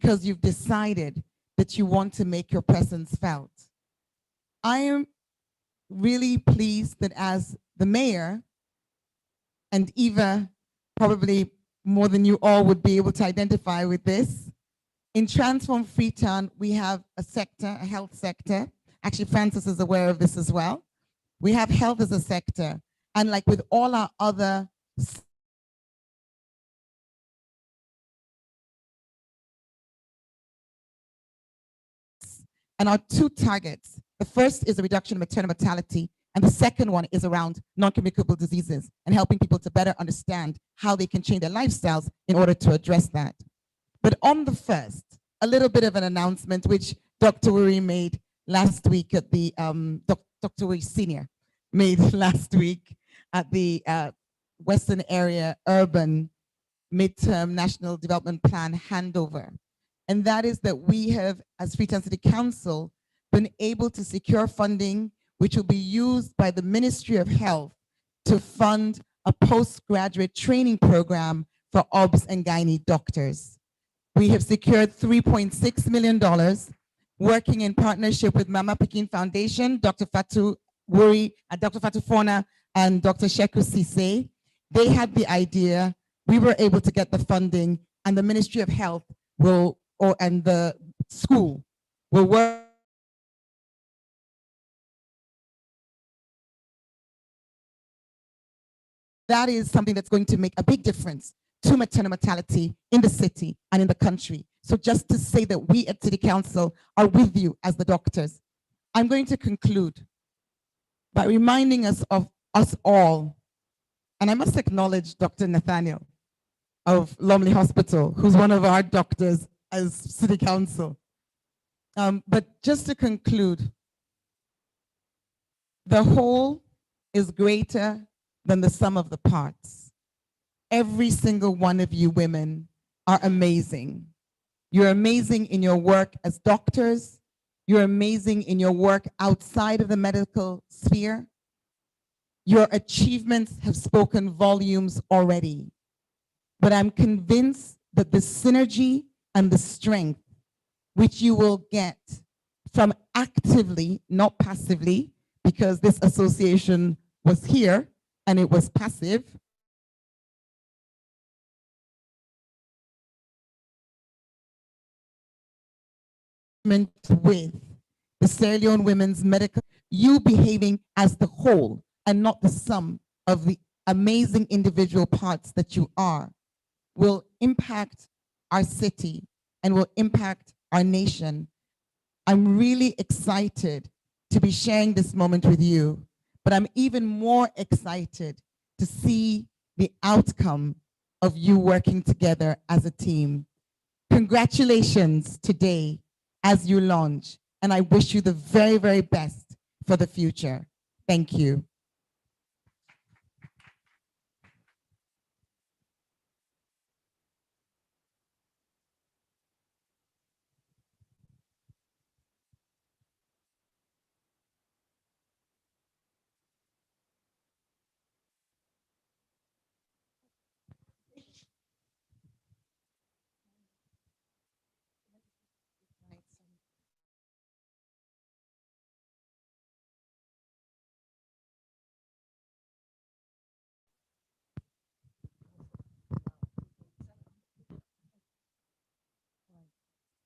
because you've decided that you want to make your presence felt. I am really pleased that as the mayor, and Eva probably more than you all would be able to identify with this, in Transform Freetown, we have a sector, a health sector. Actually, Francis is aware of this as well. We have health as a sector. And like with all our other and our two targets, the first is a reduction in maternal mortality, and the second one is around non-communicable diseases and helping people to better understand how they can change their lifestyles in order to address that. But on the first, a little bit of an announcement, which Dr. Wuri made last week at the, Dr. Wuri Sr. made last week at the Western Area Urban Midterm National Development Plan handover. And that is that we have, as Freetown City Council, been able to secure funding which will be used by the Ministry of Health to fund a postgraduate training program for OBS and gynae doctors. We have secured $3.6 million, working in partnership with Mama Pekin Foundation, Dr. Fatou Wuri, Dr. Fatou Fona, and Dr. Sheku Sise. They had the idea, we were able to get the funding, and the Ministry of Health will, and the school will work. That is something that's going to make a big difference to maternal mortality in the city and in the country. So just to say that we at City Council are with you as the doctors. I'm going to conclude by reminding us of us all, and I must acknowledge Dr. Nathaniel of Lumley Hospital, who's one of our doctors as City Council. But just to conclude, the whole is greater than the sum of the parts. Every single one of you women are amazing. You're amazing in your work as doctors. You're amazing in your work outside of the medical sphere. Your achievements have spoken volumes already. But I'm convinced that the synergy and the strength which you will get from actively, not passively, because this association was here and it was passive, with the Sierra Leone Women's Medical, you behaving as the whole and not the sum of the amazing individual parts that you are, will impact our city and will impact our nation. I'm really excited to be sharing this moment with you, but I'm even more excited to see the outcome of you working together as a team. Congratulations today as you launch, and I wish you the very, very best for the future. Thank you.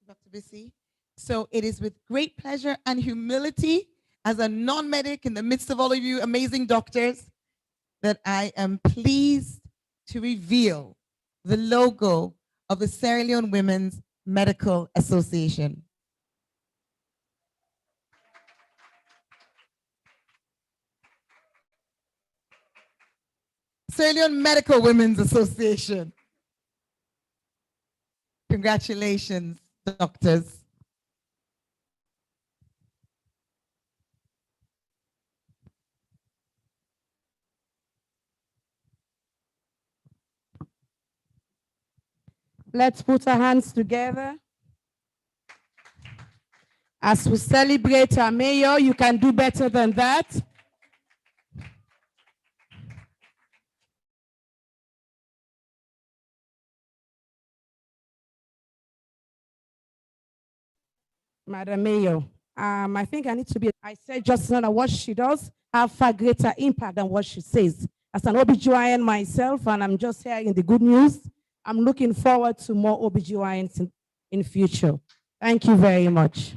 Dr. Bissy. So it is with great pleasure and humility as a non-medic in the midst of all of you amazing doctors that I am pleased to reveal the logo of the Sierra Leone Women's Medical Association. Sierra Leone Medical Women's Association. Congratulations, doctors. Let's put our hands together. As we celebrate our mayor, you can do better than that. Madam Mayor, I think I need to be, I said just now that what she does have far greater impact than what she says. As an OBGYN myself, and I'm just hearing the good news, I'm looking forward to more OBGYNs in future. Thank you very much.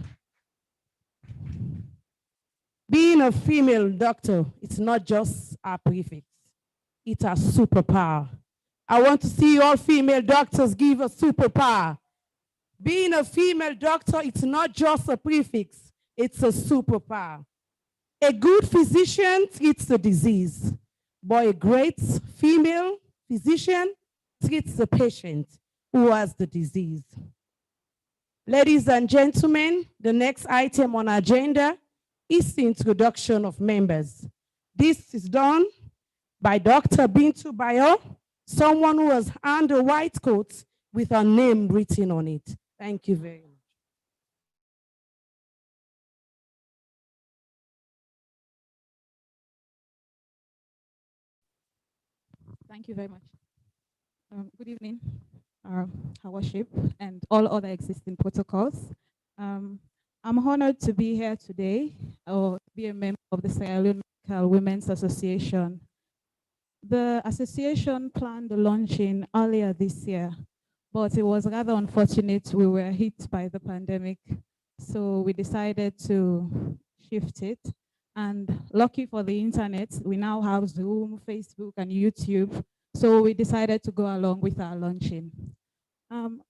Being a female doctor, it's not just a prefix, it's a superpower. I want to see all female doctors give a superpower. Being a female doctor, it's not just a prefix, it's a superpower. A good physician treats the disease, but a great female physician treats the patient who has the disease. Ladies and gentlemen, the next item on our agenda is the introduction of members. This is done by Dr. Bintu Bayo, someone who has earned a white coat with her name written on it. Thank you very much. Thank you very much. Good evening, our worship, and all other existing protocols. I'm honored to be here today, or be a member of the Sierra Leone Medical Women's Association. The association planned the launching earlier this year, but it was rather unfortunate we were hit by the pandemic. So we decided to shift it. And lucky for the internet, we now have Zoom, Facebook, and YouTube. So we decided to go along with our launching.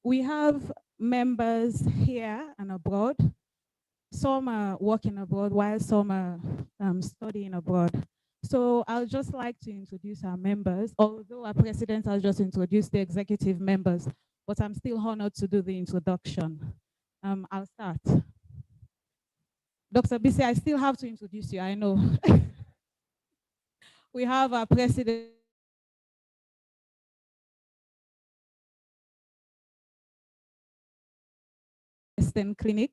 We have members here and abroad. Some are working abroad while some are studying abroad. So I'll just like to introduce our members, although our president has just introduced the executive members, but I'm still honored to do the introduction. I'll start. Dr. Bisi, I still have to introduce you, I know. We have our president, Western Clinic,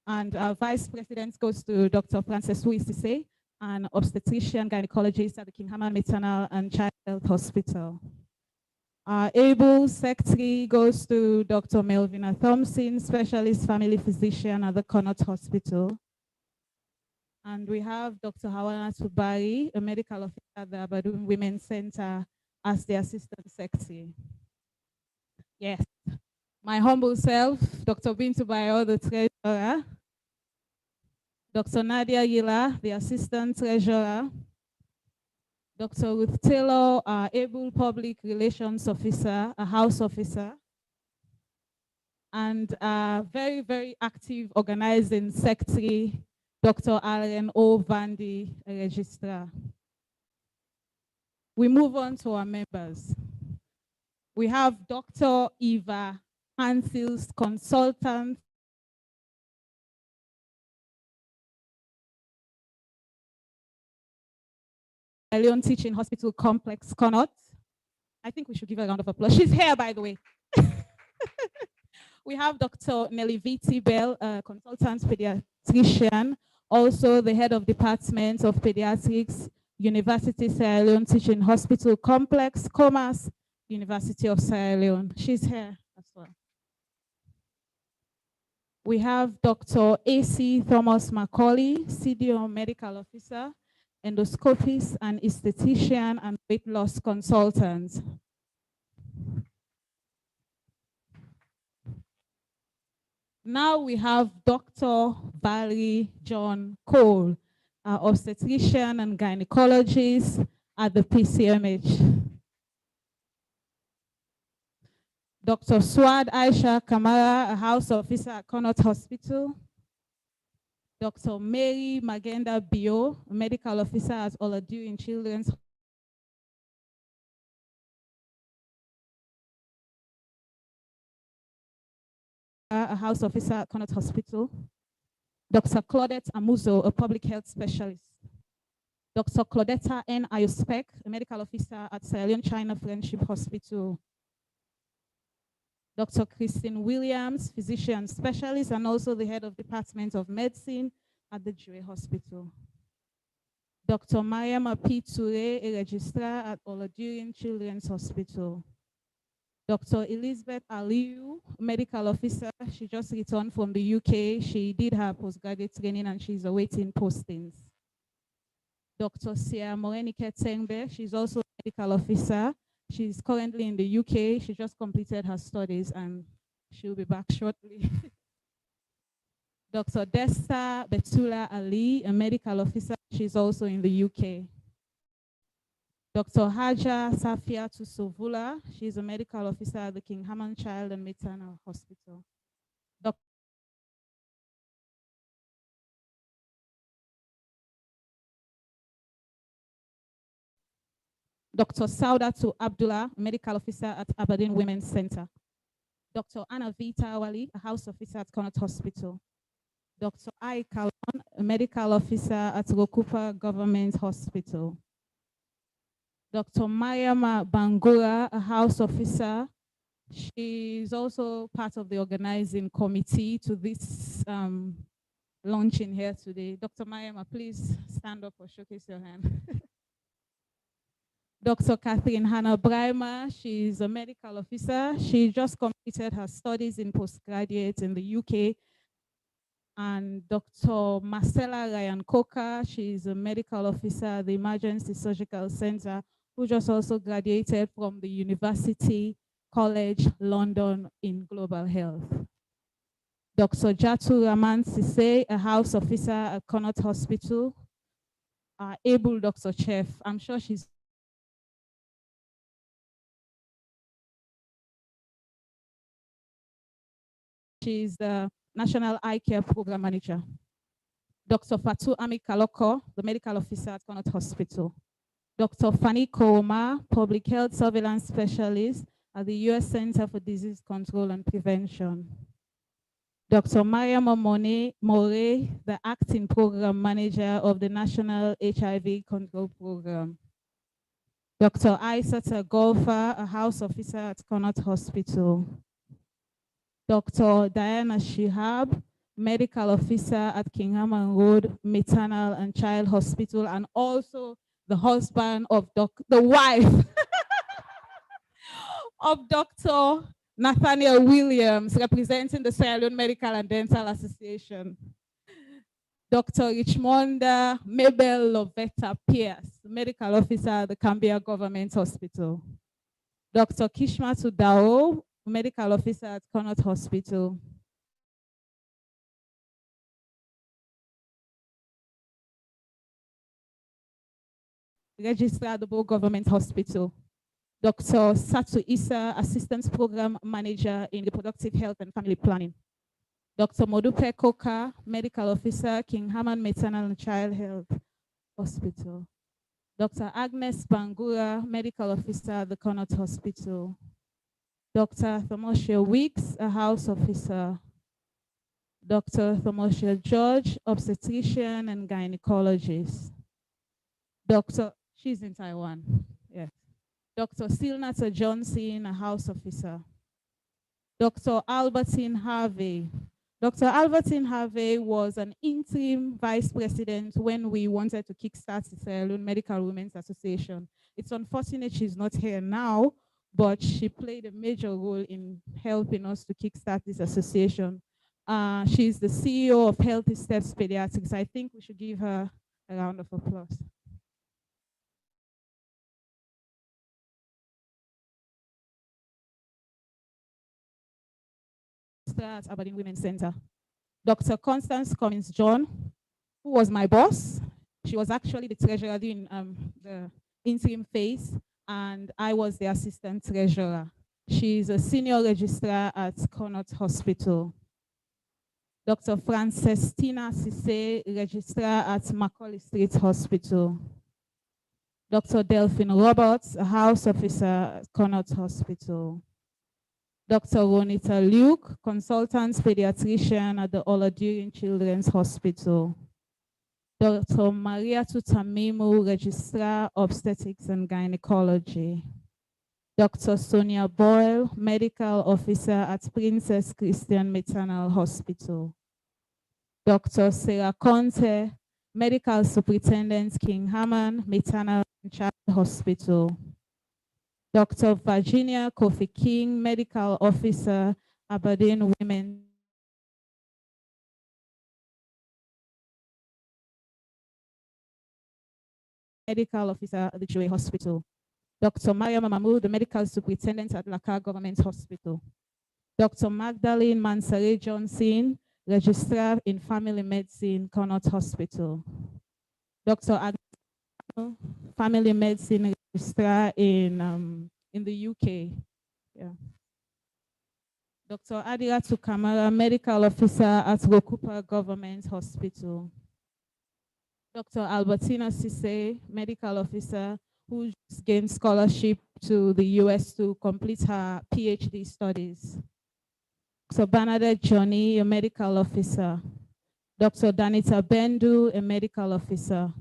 and our vice president goes to Dr. Frances Wisise, an obstetrician gynecologist at the King Hamad Maternal and Child Health Hospital. Our able secretary goes to Dr. Melvina Thompson, specialist family physician at the Connaught Hospital. And we have Dr. Hawana Tubari, a medical officer at the Abadun Women's Center, as the assistant secretary. Yes, my humble self, Dr. Bintu Bayo, the treasurer, Dr. Nadia Yila, the assistant treasurer, Dr. Ruth Taylor, our able public relations officer, a house officer, and a very, very active organizing secretary, Dr. Allen O. Vandy, a registrar. We move on to our members. We have Dr. Eva Hansils, consultant Leone Teaching Hospital Complex, Connaught. I think we should give her a round of applause. She's here, by the way. We have Dr. Nelly Viti Bell, a consultant pediatrician, also the head of Department of Pediatrics, University Sierra Leone Teaching Hospital Complex, Commerce, University of Sierra Leone. She's here as well. We have Dr. A.C. Thomas Macaulay, CDO Medical Officer, endoscopist and esthetician and weight loss consultant. Now we have Dr. Valerie John Cole, obstetrician and gynecologist at the PCMH. Dr. Swad Aisha Kamara, a house officer at Connaught Hospital. Dr. Mary Magenda Bio, a medical officer at Oladu Children's a house officer at Connaught Hospital. Dr. Claudette Amuzo, a public health specialist. Dr. Claudetta N. Ayospek, a medical officer at Sierra Leone China Friendship Hospital. Dr. Christine Williams, physician specialist and also the head of Department of Medicine at the Jure Hospital. Dr. Mariam P. Toure, a registrar at Oladu Children's Hospital. Dr. Elizabeth Aliu, medical officer. She just returned from the UK. She did her postgraduate training and she's awaiting postings. Dr. Sia Morenike Tengbe, she's also a medical officer. She's currently in the UK. She just completed her studies and she'll be back shortly. Dr. Desta Betula Ali, a medical officer. She's also in the UK. Dr. Haja Safia Tusovula, she's a medical officer at the King Haman Child and Maternal Hospital. Dr. Saudatu Abdullah, a medical officer at Aberdeen Women's Center. Dr. Anna Vita Wali, a house officer at Connaught Hospital. Dr. Ai Kalon, a medical officer at Rokupa Government Hospital. Dr. Mariama Bangura, a house officer. She's also part of the organizing committee to this launching here today. Dr. Mariama, please stand up or showcase your hand. Dr. Catherine Hannah Breimer, she's a medical officer. She just completed her studies in postgraduate in the UK. And Dr. Marcella Ryan Coker, she's a medical officer at the Emergency Surgical Center, who just also graduated from the University College London in Global Health. Dr. Jatu Raman Sise, a house officer at Connaught Hospital, able Dr. Chef. I'm sure she's the National Eye Care Program Manager. Dr. Fatu Ami Kaloko, the medical officer at Connaught Hospital. Dr. Fanny Koma, public health surveillance specialist at the US Center for Disease Control and Prevention. Dr. Mariam More, the acting program manager of the National HIV Control Program. Dr. Aisata Golfa, a house officer at Connaught Hospital. Dr. Diana Shihab, medical officer at King Haman Road Maternal and Child Hospital, and also the husband of the wife of Dr. Nathaniel Williams, representing the Sierra Leone Medical and Dental Association. Dr. Richmonda Mabel Lovetta Pierce, medical officer at the Cambia Government Hospital. Dr. Kishma Tudao, medical officer at Connaught Hospital. Registrar at the Bo Government Hospital. Dr. Satu Issa, Assistant Program Manager in Reproductive Health and Family Planning. Dr. Modupe Koka, Medical Officer, King Haman Maternal and Child Health Hospital. Dr. Agnes Bangura, Medical Officer at the Connaught Hospital. Dr. Thomosia Weeks, a house officer. Dr. Thomosia George, obstetrician and gynecologist. She's in Taiwan, yes. Dr. Silnata Johnson, a house officer. Dr. Albertine Harvey. Dr. Albertine Harvey was an interim vice president when we wanted to kickstart the Sierra Leone Medical Women's Association. It's unfortunate she's not here now, but she played a major role in helping us to kickstart this association. She's the CEO of Healthy Steps Pediatrics. I think we should give her a round of applause. At Aberdeen Women's Center. Dr. Constance Cummins John, who was my boss. She was actually the treasurer during the interim phase, and I was the assistant treasurer. She's a senior registrar at Connaught Hospital. Dr. Francestina Sise, registrar at Macaulay Street Hospital. Dr. Delphine Roberts, a house officer at Connaught Hospital. Dr. Ronita Luke, consultant pediatrician at the Oladurin Children's Hospital. Dr. Maria Tutamimu, registrar obstetrics and gynecology. Dr. Sonia Boyle, medical officer at Princess Christian Maternal Hospital. Dr. Sarah Conte, medical superintendent, King Haman Maternal and Child Hospital. Dr. Virginia Kofi King, Medical Officer, Aberdeen Women Medical Officer at the Joy Hospital. Dr. Mariam Mahmoud, the Medical Superintendent at Lakar Government Hospital. Dr. Magdalene Mansare Johnson, Registrar in Family Medicine, Connaught Hospital. Dr. Agnew, Family Medicine Registrar in the UK. Yeah. Dr. Adira Tukamara, Medical Officer at Rokupa Government Hospital. Dr. Albertina Sise, Medical Officer who just gained scholarship to the US to complete her PhD studies. Dr. Bernadette Johnny, a Medical Officer. Dr. Danita Bendu, a Medical Officer.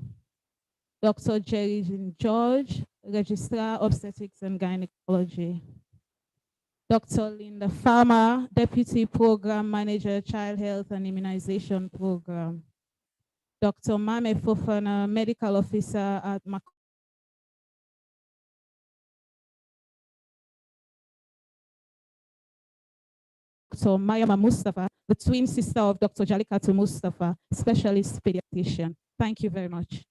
Dr. Jerry George, Registrar Obstetrics and Gynecology. Dr. Linda Farmer, Deputy Program Manager, Child Health and Immunization Program. Dr. Mame Fofana, Medical Officer at Dr. Mayama Mustafa, the twin sister of Dr. Jalikatu Mustafa, specialist pediatrician. Thank you very much.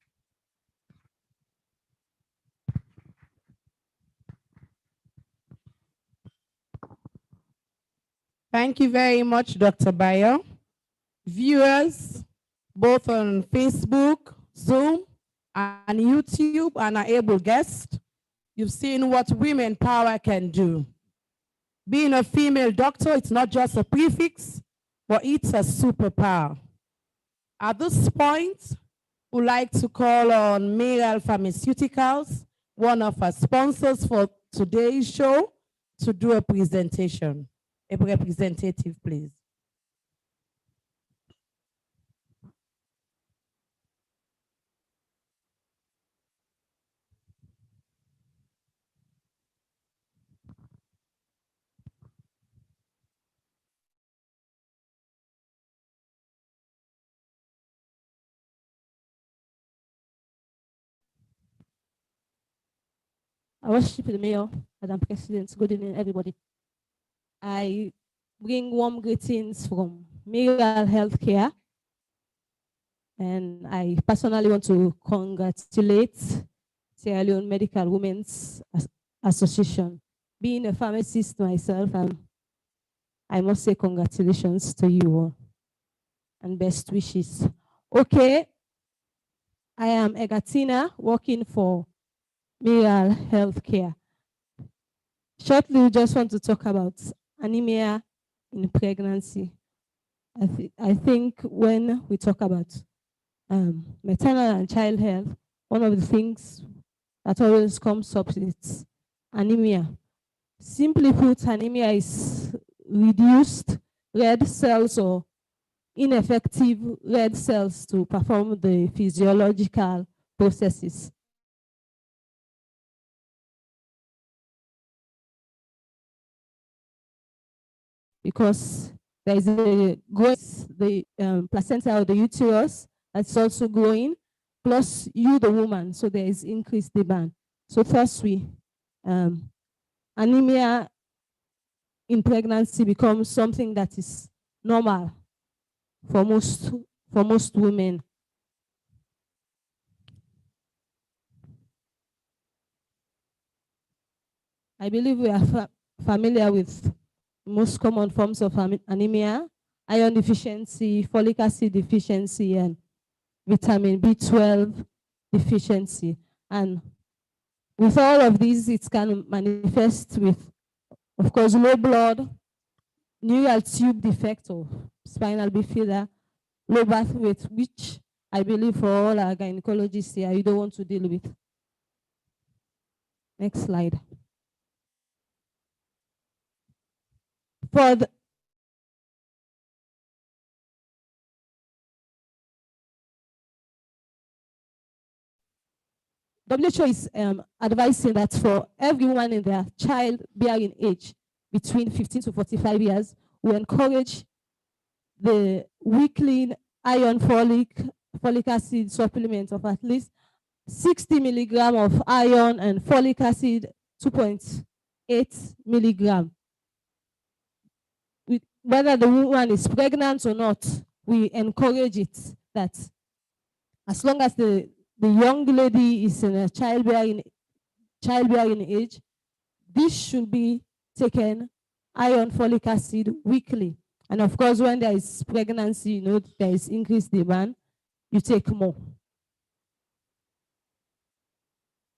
Thank you very much, Dr. Bayo. Viewers, both on Facebook, Zoom, and YouTube, and our able guests, you've seen what women power can do. Being a female doctor, it's not just a prefix, but it's a superpower. At this point, we'd like to call on Miral Pharmaceuticals, one of our sponsors for today's show, to do a presentation. A representative, please. I worship the Mayor, Madam President. Good evening, everybody. I bring warm greetings from Miral Healthcare, and I personally want to congratulate Sierra Leone Medical Women's Association. Being a pharmacist myself, I must say congratulations to you all and best wishes. Okay, I am Egatina, working for Miral Healthcare. Shortly, we just want to talk about anemia in pregnancy. I think when we talk about maternal and child health, one of the things that always comes up is anemia. Simply put, anemia is reduced red cells or ineffective red cells to perform the physiological processes. Because there is a growth, the placenta or the uterus that's also growing, plus you, the woman, so there is increased demand. So firstly, anemia in pregnancy becomes something that is normal for most women. I believe we are familiar with most common forms of anemia: iron deficiency, folic acid deficiency, and vitamin B12 deficiency. And with all of these, it can manifest with, of course, low blood, neural tube defect or spinal bifida, low birth weight, which I believe for all our gynecologists here, you don't want to deal with. Next slide. For the WHO is advising that for everyone in their childbearing age between 15 to 45 years, we encourage the weekly iron folic acid supplement of at least 60 milligram of iron and folic acid 2.8 milligram. Whether the woman is pregnant or not, we encourage it that as long as the young lady is in a childbearing age, this should be taken, iron, folic acid weekly. And of course, when there is pregnancy, there is increased demand, you take more.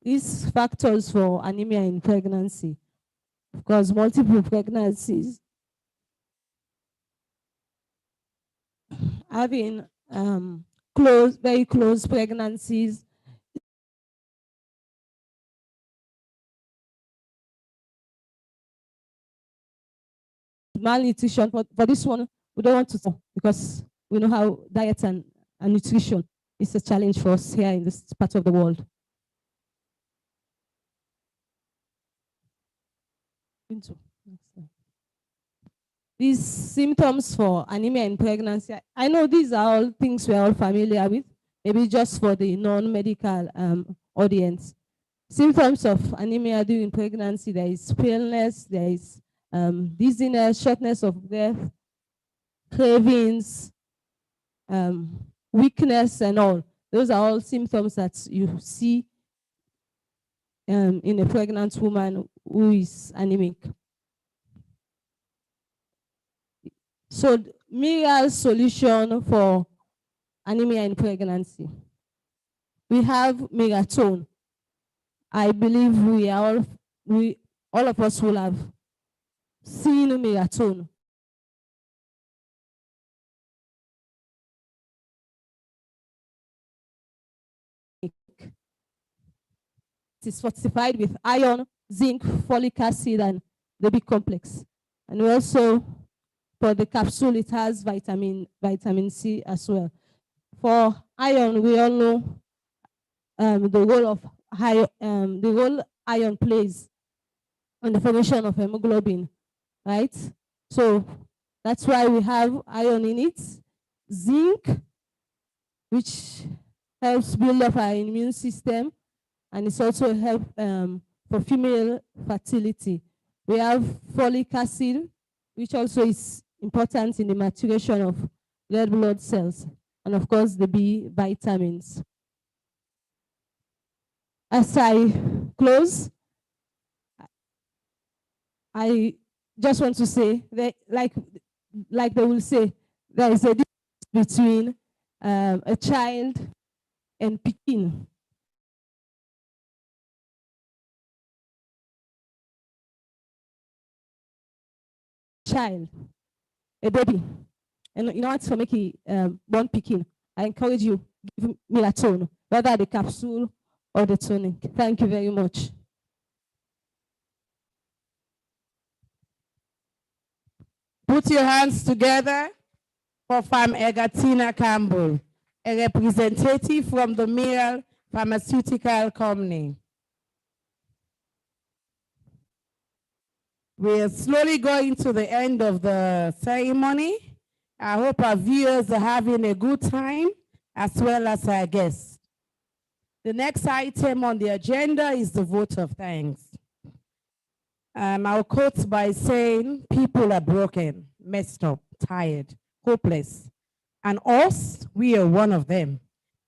These factors for anemia in pregnancy, of course, multiple pregnancies, having very close pregnancies, malnutrition. For this one, we don't want to talk because we know how diet and nutrition is a challenge for us here in this part of the world. These symptoms for anemia in pregnancy, I know these are all things we're all familiar with, maybe just for the non-medical audience. Symptoms of anemia during pregnancy, there is paleness, there is dizziness, shortness of breath, cravings, weakness and all. Those are all symptoms that you see in a pregnant woman who is anemic. So Mirial's solution for anemia in pregnancy. We have Miratone. I believe all of us will have seen Miratone. It is fortified with iron, zinc, folic acid, and the B complex. And we also, for the capsule, it has vitamin C as well. For iron, we all know the role iron plays on the formation of hemoglobin, right? So that's why we have iron in it. Zinc, which helps build up our immune system, and it's also help for female fertility. We have folic acid, which also is important in the maturation of red blood cells, and of course the B vitamins. As I close, I just want to say that, like they will say, there is a difference between a child and pikin. Child, a baby, and in order to make it born pikin, I encourage you give Miratone, whether the capsule or the tonic. Thank you very much. Put your hands together for Farm Egatina Campbell, a representative from the Miral Pharmaceutical Company. We're slowly going to the end of the ceremony. I hope our viewers are having a good time, as well as our guests. The next item on the agenda is the vote of thanks. I'll quote by saying, people are broken, messed up, tired, hopeless. And us, we are one of them,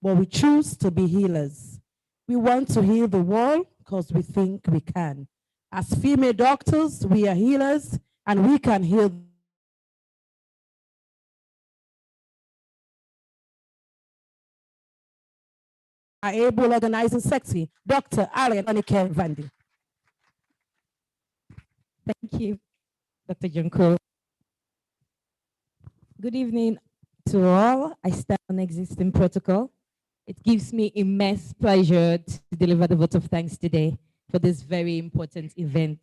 but we choose to be healers. We want to heal the world because we think we can. As female doctors, we are healers, and we can heal our able, organizing, sexy, Dr. Arian Anike Vandi. Thank you, Dr. Junko. Good evening to all. I stand on existing protocol. It gives me immense pleasure to deliver the vote of thanks today for this very important event.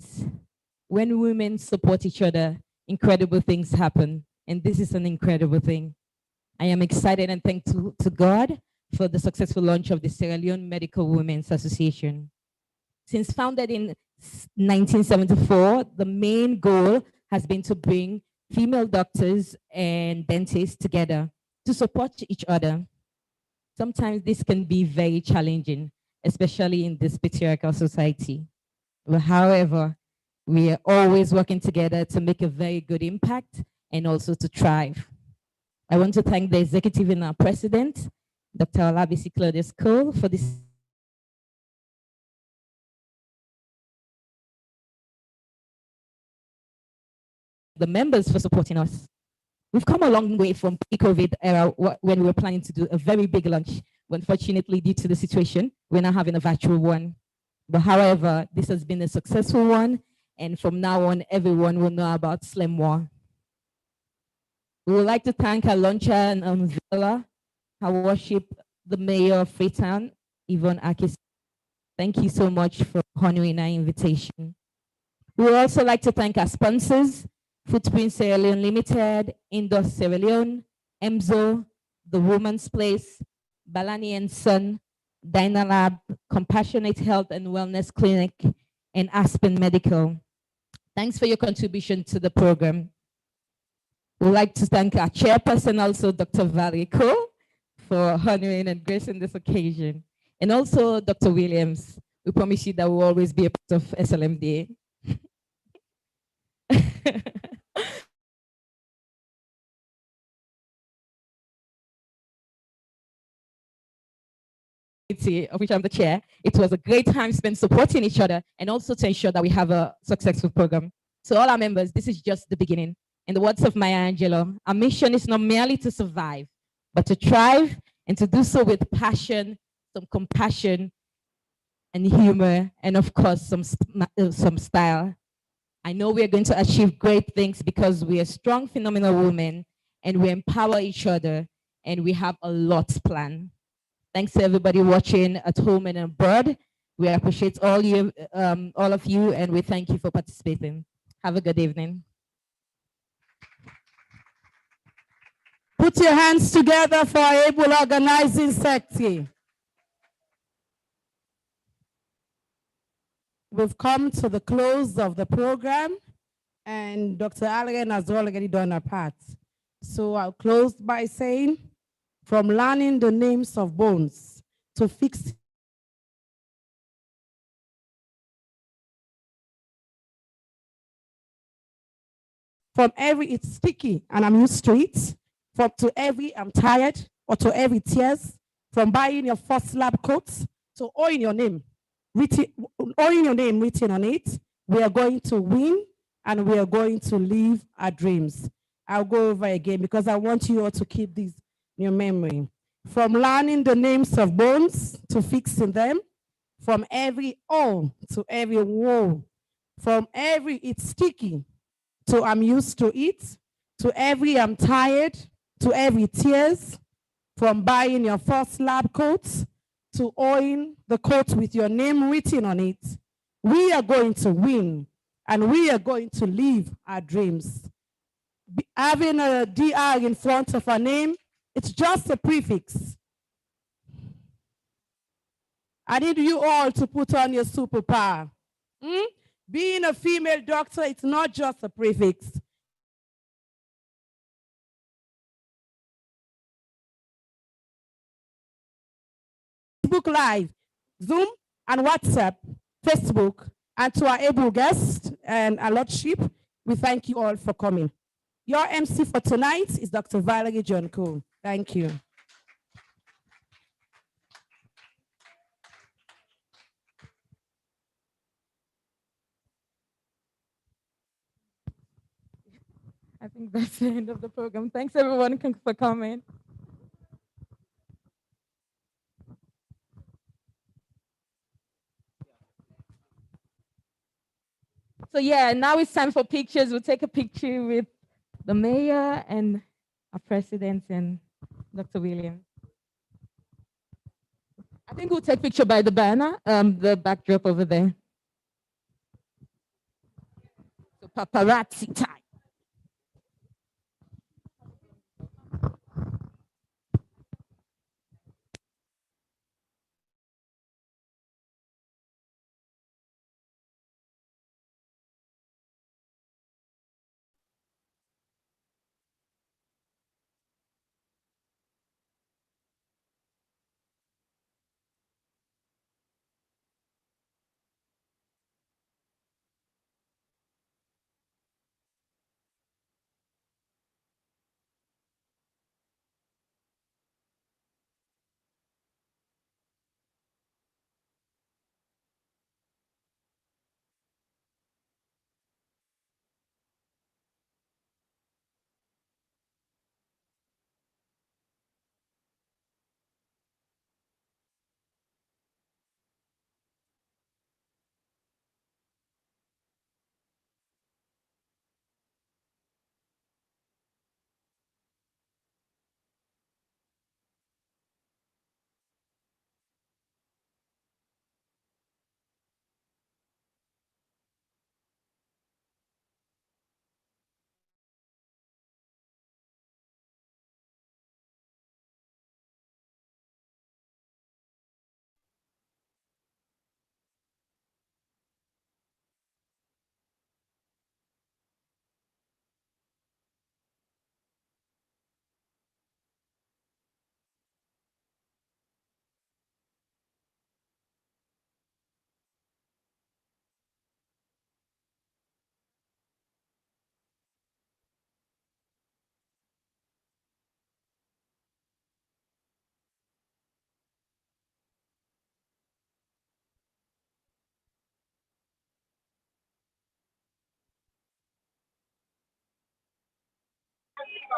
When women support each other, incredible things happen, and this is an incredible thing. I am excited and thankful to God for the successful launch of the Sierra Leone Medical Women's Association. Since founded in 1974, the main goal has been to bring female doctors and dentists together to support each other. Sometimes this can be very challenging, especially in this patriarchal society. But however, we are always working together to make a very good impact and also to thrive. I want to thank the executive and our president, Dr. Olabisi Claudius Cole, for this. The members for supporting us. We've come a long way from pre-COVID era when we were planning to do a very big launch. But unfortunately, due to the situation, we're now having a virtual one. But however, this has been a successful one. And from now on, everyone will know about Slemwa. We would like to thank our launcher and unveiler, our worship, the mayor of Freetown, Yvonne Akis. Thank you so much for honoring our invitation. We would also like to thank our sponsors, Footprint Sierra Leone Limited, Indoor Sierra Leone, EMZO, The Woman's Place, Balani and Son, Dynalab, Compassionate Health and Wellness Clinic, and Aspen Medical. Thanks for your contribution to the program. We'd like to thank our chairperson also, Dr. Valerie Cole, for honoring and gracing this occasion. And also Dr. Williams. We promise you that we'll always be a part of SLMDA. Of which I'm the chair. It was a great time spent supporting each other and also to ensure that we have a successful program. So all our members, this is just the beginning. In the words of Maya Angelou, our mission is not merely to survive, but to thrive and to do so with passion, some compassion and humor, and of course, some style. I know we're going to achieve great things because we are strong, phenomenal women and we empower each other and we have a lot planned. Thanks to everybody watching at home and abroad. We appreciate all of you, and we thank you for participating. Have a good evening. Put your hands together for our able organizing secretary. We've come to the close of the program, and Dr. Allen has already done her part. So I'll close by saying, from learning the names of bones to fix from every it's sticky and I'm used to it, from to every I'm tired or to every tears, from buying your first lab coats to owing your name written on it. We are going to win and we are going to live our dreams. I'll go over again because I want you all to keep this in your memory. From learning the names of bones to fixing them, from every all to every woe, from every it's sticky to I'm used to it, to every I'm tired, to every tears, from buying your first lab coat to owning the coat with your name written on it. We are going to win and we are going to live our dreams. Having a DR in front of our name, it's just a prefix. I need you all to put on your superpower. Being a female doctor, it's not just a prefix. Facebook Live, Zoom, and WhatsApp, Facebook, and to our able guests and our lordship, we thank you all for coming. Your MC for tonight is Dr. Valerie John Cole. Thank you. I think that's the end of the program. Thanks everyone for coming. So yeah, now it's time for pictures. We'll take a picture with the mayor and our president and Dr. Williams. I think we'll take picture by the banner, the backdrop over there. So paparazzi time.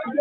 Yes,